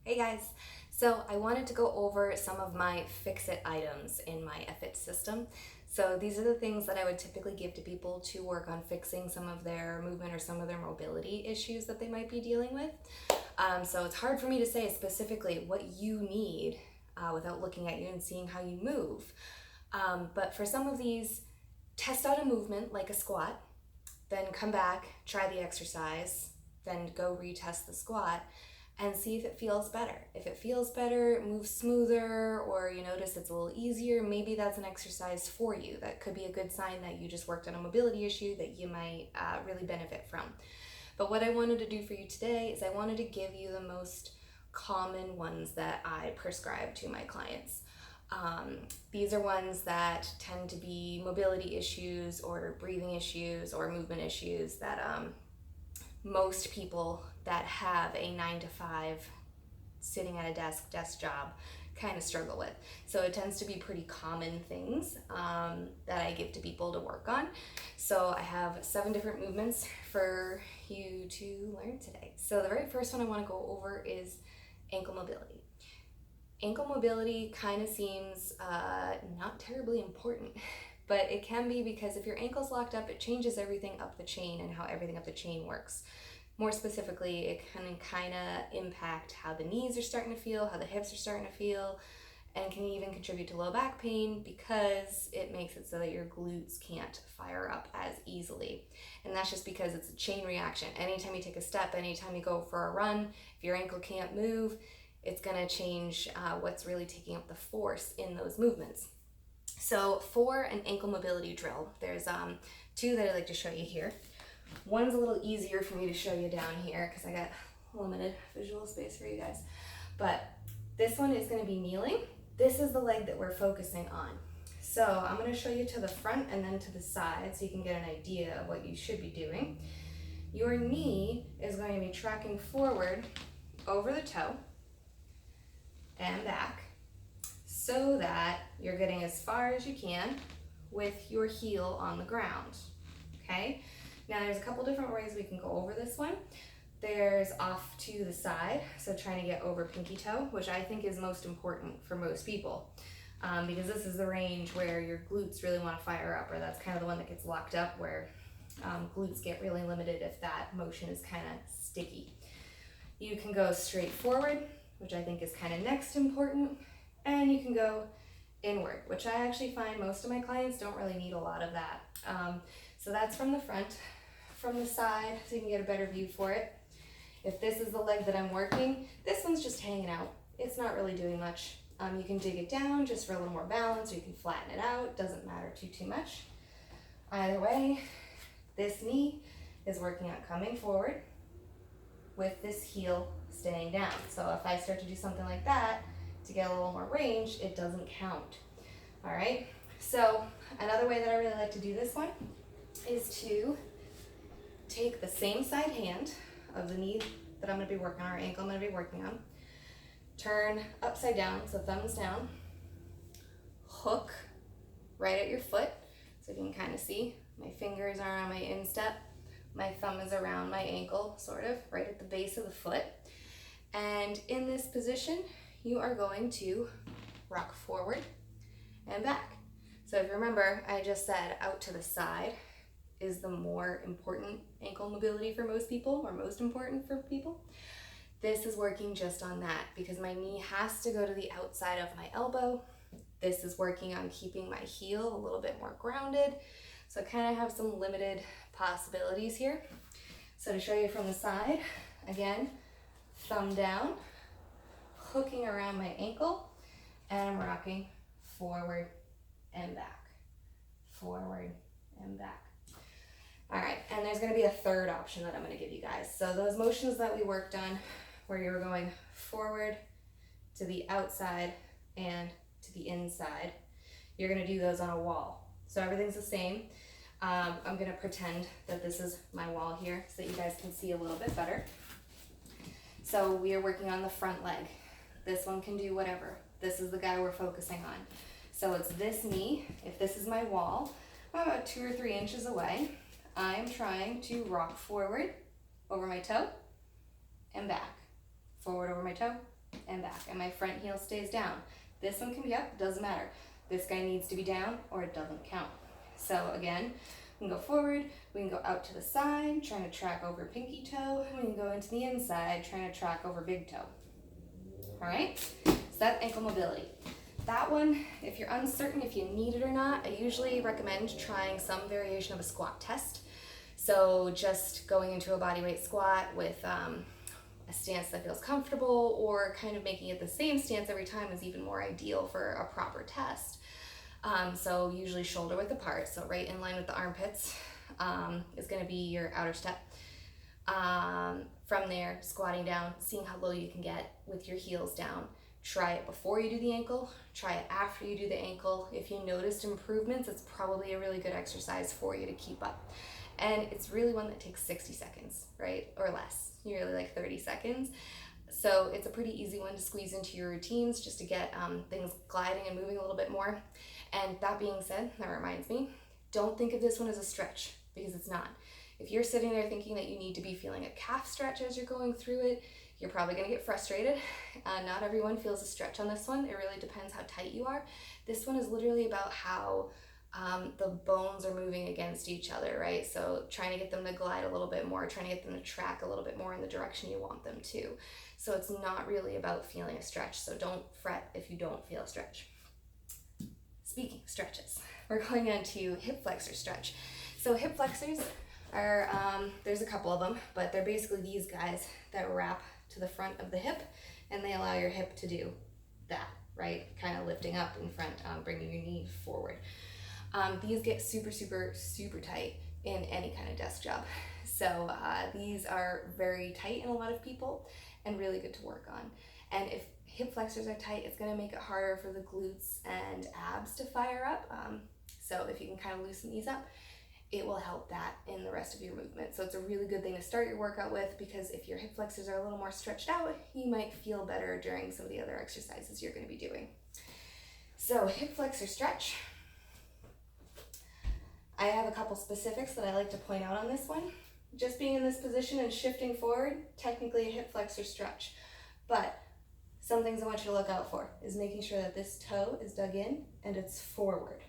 Hey guys, so I wanted to go over some of my fix-it items in my FIT system. So these are the things that I would typically give to people to work on fixing some of their movement or some of their mobility issues that they might be dealing with. So it's hard for me to say specifically what you need without looking at you and seeing how you move. But for some of these, test out a movement like a squat, then come back, try the exercise, then go retest the squat and see if it feels better. If it feels better, move smoother, or you notice it's a little easier, maybe that's an exercise for you. That could be a good sign that you just worked on a mobility issue that you might really benefit from. But what I wanted to do for you today is I wanted to give you the most common ones that I prescribe to my clients. These are ones that tend to be mobility issues or breathing issues or movement issues that most people that have a 9 to 5 sitting at a desk job kind of struggle with. So it tends to be pretty common things that I give to people to work on. So I have 7 different movements for you to learn today. So the very first one I want to go over is ankle mobility. Ankle mobility kind of seems not terribly important, but it can be because if your ankle's locked up, it changes everything up the chain and how everything up the chain works. More specifically, it can kind of impact how the knees are starting to feel, how the hips are starting to feel, and can even contribute to low back pain because it makes it so that your glutes can't fire up as easily. And that's just because it's a chain reaction. Anytime you take a step, anytime you go for a run, if your ankle can't move, it's going to change what's really taking up the force in those movements. So for an ankle mobility drill, there's 2 that I'd like to show you here. One's a little easier for me to show you down here because I got limited visual space for you guys. But this one is going to be kneeling. This is the leg that we're focusing on. So I'm going to show you to the front and then to the side so you can get an idea of what you should be doing. Your knee is going to be tracking forward over the toe and back so that you're getting as far as you can with your heel on the ground, okay? Now there's a couple different ways we can go over this one. There's off to the side, so trying to get over pinky toe, which I think is most important for most people because this is the range where your glutes really want to fire up, or that's kind of the one that gets locked up where glutes get really limited if that motion is kind of sticky. You can go straight forward, which I think is kind of next important, and you can go inward, which I actually find most of my clients don't really need a lot of that. So that's from the front. From the side, so you can get a better view for it. If this is the leg that I'm working, this one's just hanging out. It's not really doing much. You can dig it down just for a little more balance, or you can flatten it out. Doesn't matter too much. Either way, this knee is working on coming forward with this heel staying down. So if I start to do something like that to get a little more range, it doesn't count. All right, so another way that I really like to do this one is to take the same side hand of the knee that I'm going to be working on, or ankle I'm going to be working on, turn upside down, so thumbs down, hook right at your foot, so you can kind of see my fingers are on my instep, my thumb is around my ankle, sort of, right at the base of the foot. And in this position, you are going to rock forward and back. So if you remember, I just said out to the side is the more important ankle mobility for most people, or most important for people. This is working just on that because my knee has to go to the outside of my elbow. This is working on keeping my heel a little bit more grounded. So I kind of have some limited possibilities here. So to show you from the side, again, thumb down, hooking around my ankle, and I'm rocking forward and back, forward and back. All right, and there's going to be a third option that I'm going to give you guys. So those motions that we worked on where you were going forward to the outside and to the inside, you're going to do those on a wall. So everything's the same. I'm going to pretend that this is my wall here so that you guys can see a little bit better. So we are working on the front leg. This one can do whatever. This is the guy we're focusing on. So it's this knee. If this is my wall, I'm about 2 or 3 inches away. I'm trying to rock forward over my toe and back. Forward over my toe, and back, and my front heel stays down. This one can be up, doesn't matter. This guy needs to be down or it doesn't count. So again, we can go forward, we can go out to the side, trying to track over pinky toe, and we can go into the inside, trying to track over big toe. All right, so that's ankle mobility. That one, if you're uncertain if you need it or not, I usually recommend trying some variation of a squat test. So just going into a bodyweight squat with a stance that feels comfortable, or kind of making it the same stance every time is even more ideal for a proper test. So usually shoulder width apart, so right in line with the armpits is going to be your outer step. From there, squatting down, seeing how low you can get with your heels down. Try it before you do the ankle, try it after you do the ankle. If you noticed improvements, it's probably a really good exercise for you to keep up. And it's really one that takes 60 seconds, right? Or less, usually like 30 seconds. So it's a pretty easy one to squeeze into your routines just to get things gliding and moving a little bit more. And that being said, that reminds me, don't think of this one as a stretch, because it's not. If you're sitting there thinking that you need to be feeling a calf stretch as you're going through it, you're probably going to get frustrated. Not everyone feels a stretch on this one. It really depends how tight you are. This one is literally about how the bones are moving against each other, right? So trying to get them to glide a little bit more, trying to get them to track a little bit more in the direction you want them to. So it's not really about feeling a stretch. So don't fret if you don't feel a stretch. Speaking of stretches, we're going into hip flexor stretch. So hip flexors are, there's a couple of them, but they're basically these guys that wrap to the front of the hip, and they allow your hip to do that, right? Kind of lifting up in front, bringing your knee forward. These get super, super, super tight in any kind of desk job. So these are very tight in a lot of people and really good to work on. And if hip flexors are tight, it's going to make it harder for the glutes and abs to fire up. So if you can kind of loosen these up, it will help that in the rest of your movement. So it's a really good thing to start your workout with, because if your hip flexors are a little more stretched out, you might feel better during some of the other exercises you're going to be doing. So hip flexor stretch. I have a couple specifics that I like to point out on this one. Just being in this position and shifting forward, technically a hip flexor stretch. But some things I want you to look out for is making sure that this toe is dug in and it's forward,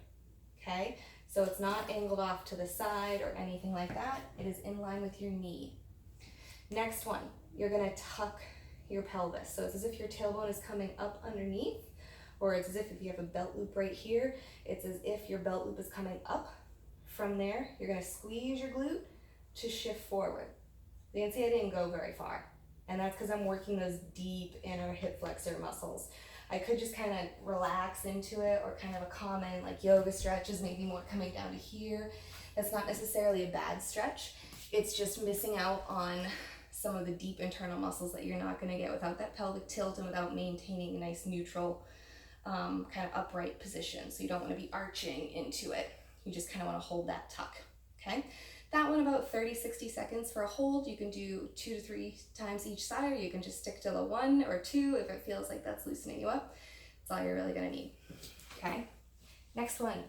okay? So it's not angled off to the side or anything like that. It is in line with your knee. Next one, you're gonna tuck your pelvis. So it's as if your tailbone is coming up underneath, or it's as if you have a belt loop right here, it's as if your belt loop is coming up. From there, you're gonna squeeze your glute to shift forward. You can see I didn't go very far, and that's because I'm working those deep inner hip flexor muscles. I could just kind of relax into it, or kind of a common like yoga stretch is maybe more coming down to here. That's not necessarily a bad stretch. It's just missing out on some of the deep internal muscles that you're not going to get without that pelvic tilt and without maintaining a nice neutral kind of upright position. So you don't want to be arching into it. You just kind of want to hold that tuck, okay? That one about 30-60 seconds for a hold. You can do 2 to 3 times each side, or you can just stick to the 1 or 2 if it feels like that's loosening you up. That's all you're really gonna need, okay? Next one.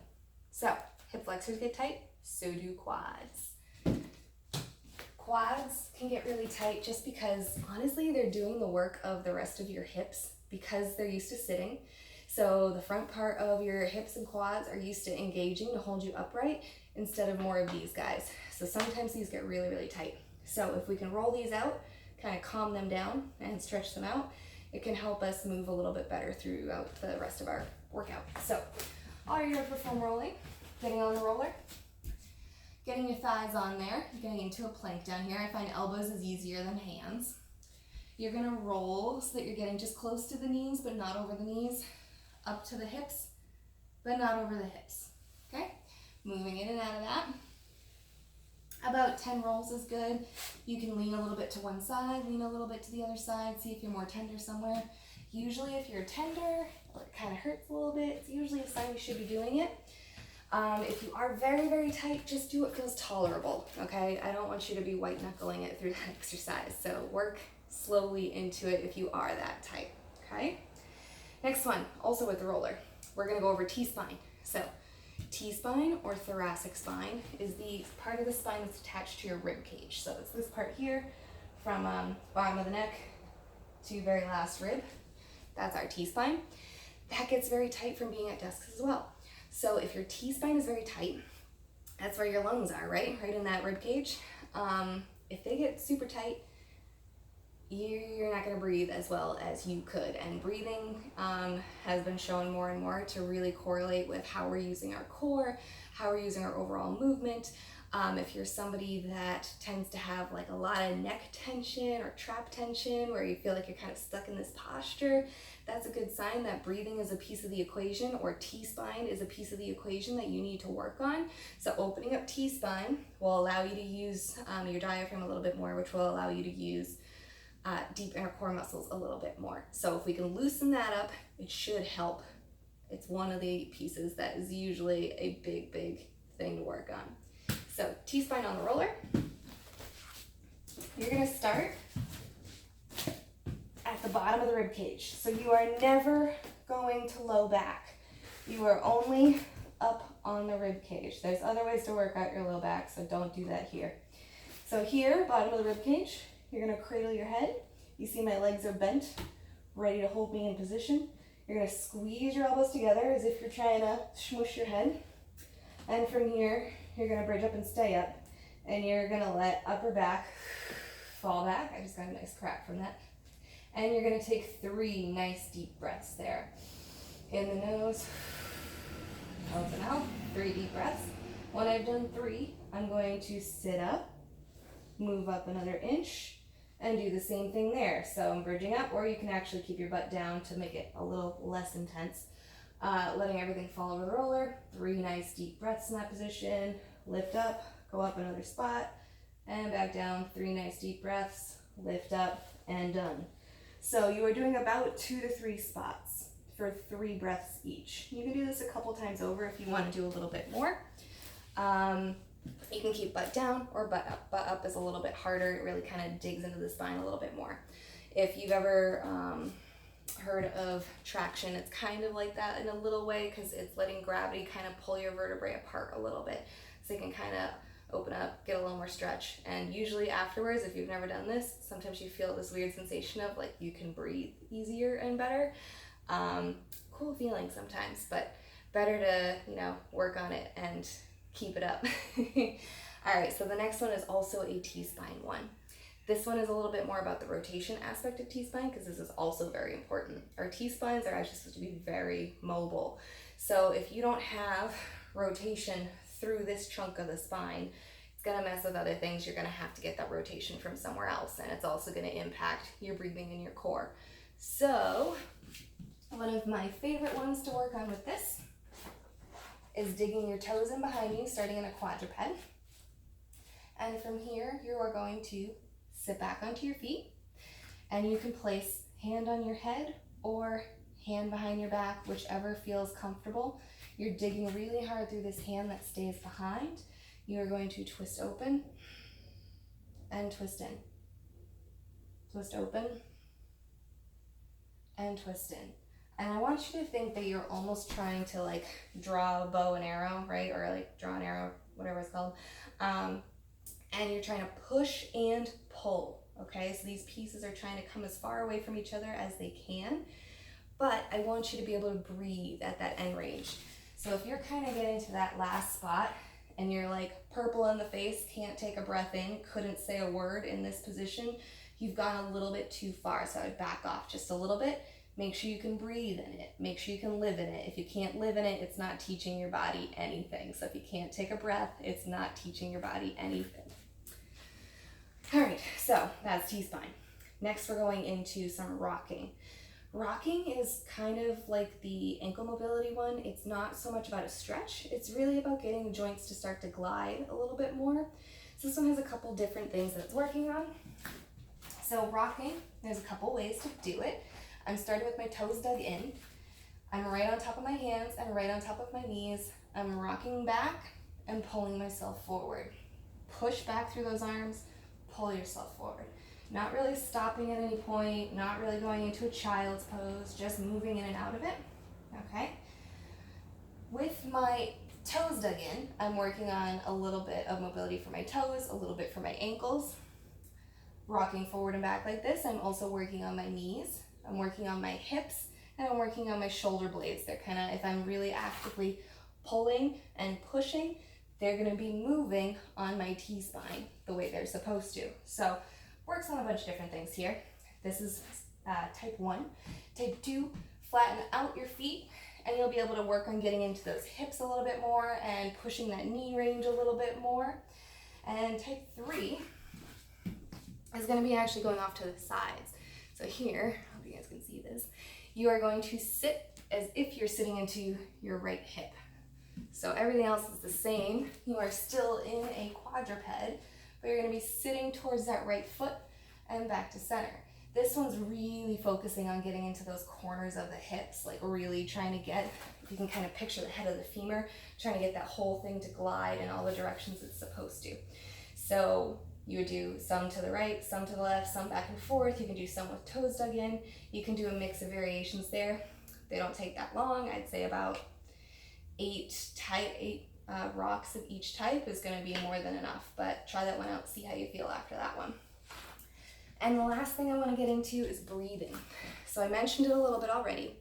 So hip flexors get tight, so do quads. Quads can get really tight just because honestly they're doing the work of the rest of your hips because they're used to sitting. So the front part of your hips and quads are used to engaging to hold you upright instead of more of these guys. So sometimes these get really, really tight. So if we can roll these out, kind of calm them down and stretch them out, it can help us move a little bit better throughout the rest of our workout. So all you're here for foam rolling, getting on the roller, getting your thighs on there, getting into a plank down here. I find elbows is easier than hands. You're gonna roll so that you're getting just close to the knees, but not over the knees, up to the hips, but not over the hips, okay? Moving in and out of that. About 10 rolls is good. You can lean a little bit to one side, lean a little bit to the other side, see if you're more tender somewhere. Usually if you're tender, or it kind of hurts a little bit, it's usually a sign you should be doing it. If you are very, very tight, just do what feels tolerable, okay? I don't want you to be white knuckling it through that exercise, so work slowly into it if you are that tight, okay? Next one, also with the roller, we're gonna go over T-spine. So T-spine or thoracic spine is the part of the spine that's attached to your rib cage. So it's this part here from bottom of the neck to very last rib. That's our T-spine. That gets very tight from being at desks as well. So if your T-spine is very tight, that's where your lungs are, right? Right in that rib cage. If they get super tight, you're not going to breathe as well as you could. And breathing has been shown more and more to really correlate with how we're using our core, how we're using our overall movement. If you're somebody that tends to have like a lot of neck tension or trap tension where you feel like you're kind of stuck in this posture, that's a good sign that breathing is a piece of the equation, or T-spine is a piece of the equation that you need to work on. So opening up T-spine will allow you to use your diaphragm a little bit more, which will allow you to use deep inner core muscles a little bit more. So if we can loosen that up, it should help. It's one of the pieces that is usually a big, big thing to work on. So T-spine on the roller. You're gonna start at the bottom of the rib cage. So you are never going to low back. You are only up on the rib cage. There's other ways to work out your low back, so don't do that here. So here, bottom of the rib cage, you're gonna cradle your head. You see my legs are bent, ready to hold me in position. You're gonna squeeze your elbows together as if you're trying to smoosh your head. And from here, you're gonna bridge up and stay up. And you're gonna let upper back fall back. I just got a nice crack from that. And you're gonna take 3 nice deep breaths there. In the nose, open out, 3 deep breaths. When I've done 3, I'm going to sit up, move up another inch, and do the same thing there. So I'm bridging up, or you can actually keep your butt down to make it a little less intense. Letting everything fall over the roller, 3 nice deep breaths in that position, lift up, go up another spot, and back down, 3 nice deep breaths, lift up, and done. So you are doing about 2 to 3 spots for 3 breaths each. You can do this a couple times over if you want to do a little bit more. You can keep butt down or butt up. Butt up is a little bit harder. It really kind of digs into the spine a little bit more. If you've ever heard of traction, it's kind of like that in a little way, because it's letting gravity kind of pull your vertebrae apart a little bit. So you can kind of open up, get a little more stretch. And usually afterwards, if you've never done this, sometimes you feel this weird sensation of like you can breathe easier and better. Cool feeling sometimes, but better to, work on it and keep it up. All right, so the next one is also a T-spine one. This one is a little bit more about the rotation aspect of T-spine, because this is also very important. Our T-spines are actually supposed to be very mobile. So if you don't have rotation through this chunk of the spine, it's gonna mess with other things. You're gonna have to get that rotation from somewhere else, and it's also gonna impact your breathing and your core. So one of my favorite ones to work on with this is digging your toes in behind you, starting in a quadruped. And from here, you are going to sit back onto your feet, and you can place hand on your head or hand behind your back, whichever feels comfortable. You're digging really hard through this hand that stays behind. You are going to twist open and twist in. Twist open and twist in. And I want you to think that you're almost trying to like draw a bow and arrow, right? Or like draw an arrow, whatever it's called. And you're trying to push and pull, okay? So these pieces are trying to come as far away from each other as they can. But I want you to be able to breathe at that end range. So if you're kind of getting to that last spot and you're like purple in the face, can't take a breath in, couldn't say a word in this position, you've gone a little bit too far. So I would back off just a little bit. Make sure you can breathe in it. Make sure you can live in it. If you can't live in it, it's not teaching your body anything. So if you can't take a breath, it's not teaching your body anything. All right, so that's T-spine. Next, we're going into some rocking. Rocking is kind of like the ankle mobility one. It's not so much about a stretch. It's really about getting the joints to start to glide a little bit more. So this one has a couple different things that it's working on. So rocking, there's a couple ways to do it. I'm starting with my toes dug in. I'm right on top of my hands and right on top of my knees. I'm rocking back and pulling myself forward. Push back through those arms, pull yourself forward. Not really stopping at any point, not really going into a child's pose, just moving in and out of it, okay? With my toes dug in, I'm working on a little bit of mobility for my toes, a little bit for my ankles. Rocking forward and back like this, I'm also working on my knees. I'm working on my hips and I'm working on my shoulder blades. They're kind of, if I'm really actively pulling and pushing, they're going to be moving on my T-spine the way they're supposed to. So works on a bunch of different things here. This is type 1. Type 2, flatten out your feet, and you'll be able to work on getting into those hips a little bit more and pushing that knee range a little bit more. And type 3 is going to be actually going off to the sides. So here, I hope you guys can see this, you are going to sit as if you're sitting into your right hip. So everything else is the same. You are still in a quadruped, but you're going to be sitting towards that right foot and back to center. This one's really focusing on getting into those corners of the hips, like really trying to get, if you can kind of picture the head of the femur, trying to get that whole thing to glide in all the directions it's supposed to. So you would do some to the right, some to the left, some back and forth. You can do some with toes dug in. You can do a mix of variations there. They don't take that long. I'd say about 8 rocks of each type is going to be more than enough, but try that one out, see how you feel after that one. And the last thing I want to get into is breathing. So I mentioned it a little bit already.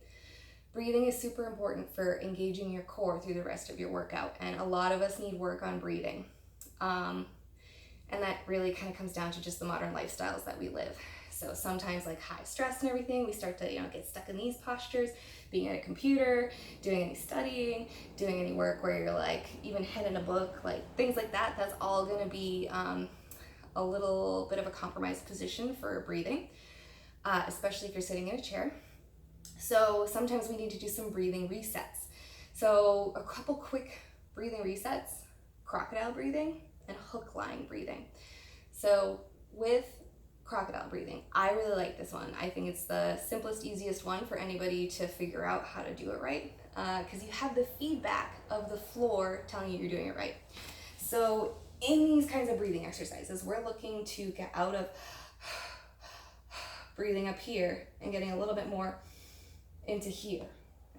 Breathing is super important for engaging your core through the rest of your workout, and a lot of us need work on breathing. And that really kind of comes down to just the modern lifestyles that we live. So sometimes, like high stress and everything, we start to get stuck in these postures, being at a computer, doing any studying, doing any work where you're like even head in a book, like things like that. That's all going to be a little bit of a compromised position for breathing, especially if you're sitting in a chair. So sometimes we need to do some breathing resets. So a couple quick breathing resets: crocodile breathing and hook lying breathing. So with crocodile breathing, I really like this one. I think it's the simplest, easiest one for anybody to figure out how to do it right, because you have the feedback of the floor telling you you're doing it right. So in these kinds of breathing exercises, we're looking to get out of breathing up here and getting a little bit more into here,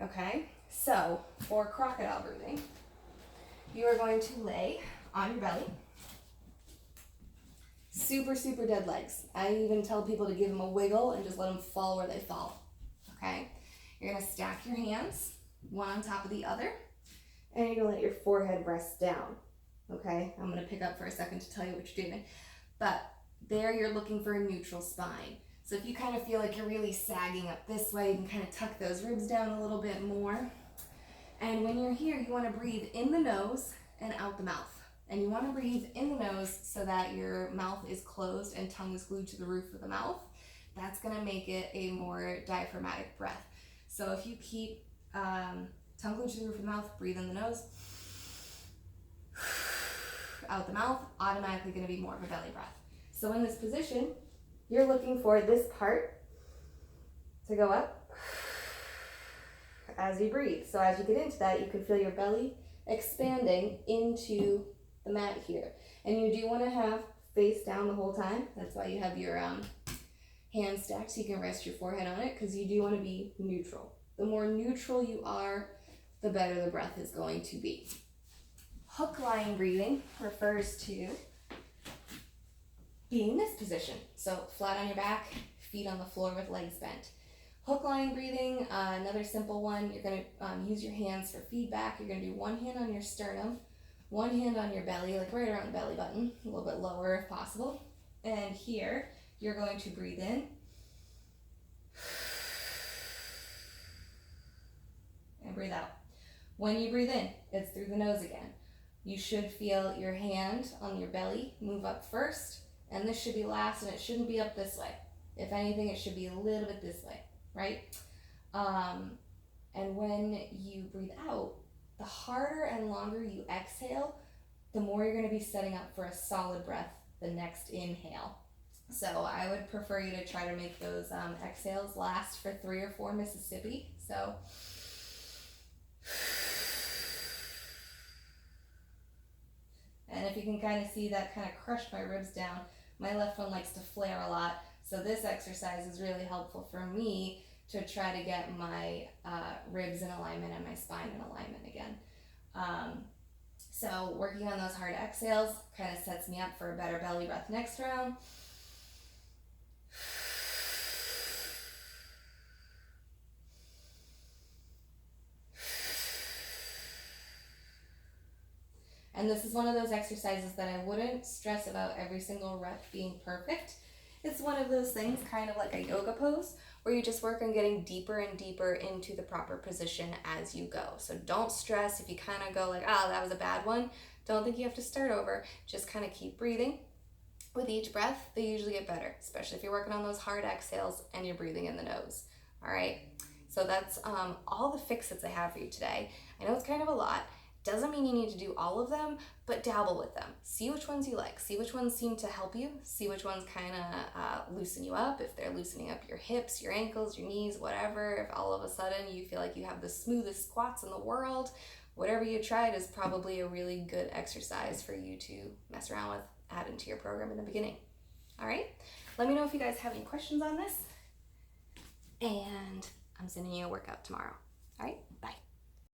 okay? So for crocodile breathing, you are going to lay on your belly. Super, super dead legs. I even tell people to give them a wiggle and just let them fall where they fall, okay? You're gonna stack your hands, one on top of the other, and you're gonna let your forehead rest down, okay? I'm gonna pick up for a second to tell you what you're doing. But there you're looking for a neutral spine. So if you kind of feel like you're really sagging up this way, you can kind of tuck those ribs down a little bit more. And when you're here, you wanna breathe in the nose and out the mouth. And you want to breathe in the nose so that your mouth is closed and tongue is glued to the roof of the mouth. That's going to make it a more diaphragmatic breath. So if you keep tongue glued to the roof of the mouth, breathe in the nose, out the mouth, automatically going to be more of a belly breath. So in this position, you're looking for this part to go up as you breathe. So as you get into that, you can feel your belly expanding into the mat here. And you do want to have face down the whole time. That's why you have your hands stacked so you can rest your forehead on it, because you do want to be neutral. The more neutral you are, the better the breath is going to be. Hook lying breathing refers to being in this position. So flat on your back, feet on the floor with legs bent. Hook lying breathing, another simple one. You're going to use your hands for feedback. You're going to do one hand on your sternum, one hand on your belly, like right around the belly button, a little bit lower if possible. And here, you're going to breathe in. And breathe out. When you breathe in, it's through the nose again. You should feel your hand on your belly move up first, and this should be last, and it shouldn't be up this way. If anything, it should be a little bit this way, right? And when you breathe out, the harder and longer you exhale, the more you're going to be setting up for a solid breath the next inhale. So I would prefer you to try to make those exhales last for 3 or 4 Mississippi. So and if you can kind of see that kind of crushed my ribs down, my left one likes to flare a lot. So this exercise is really helpful for me to try to get my ribs in alignment and my spine in alignment again. So working on those hard exhales kind of sets me up for a better belly breath next round. And this is one of those exercises that I wouldn't stress about every single rep being perfect. It's one of those things, kind of like a yoga pose, where you just work on getting deeper and deeper into the proper position as you go. So don't stress if you kind of go like, oh, that was a bad one. Don't think you have to start over. Just kind of keep breathing. With each breath, they usually get better, especially if you're working on those hard exhales and you're breathing in the nose. All right, so that's all the fix-its I have for you today. I know it's kind of a lot. Doesn't mean you need to do all of them, but dabble with them. See which ones you like. See which ones seem to help you. See which ones kind of loosen you up. If they're loosening up your hips, your ankles, your knees, whatever. If all of a sudden you feel like you have the smoothest squats in the world, whatever you tried is probably a really good exercise for you to mess around with, add into your program in the beginning. All right, let me know if you guys have any questions on this, and I'm sending you a workout tomorrow. All right, bye.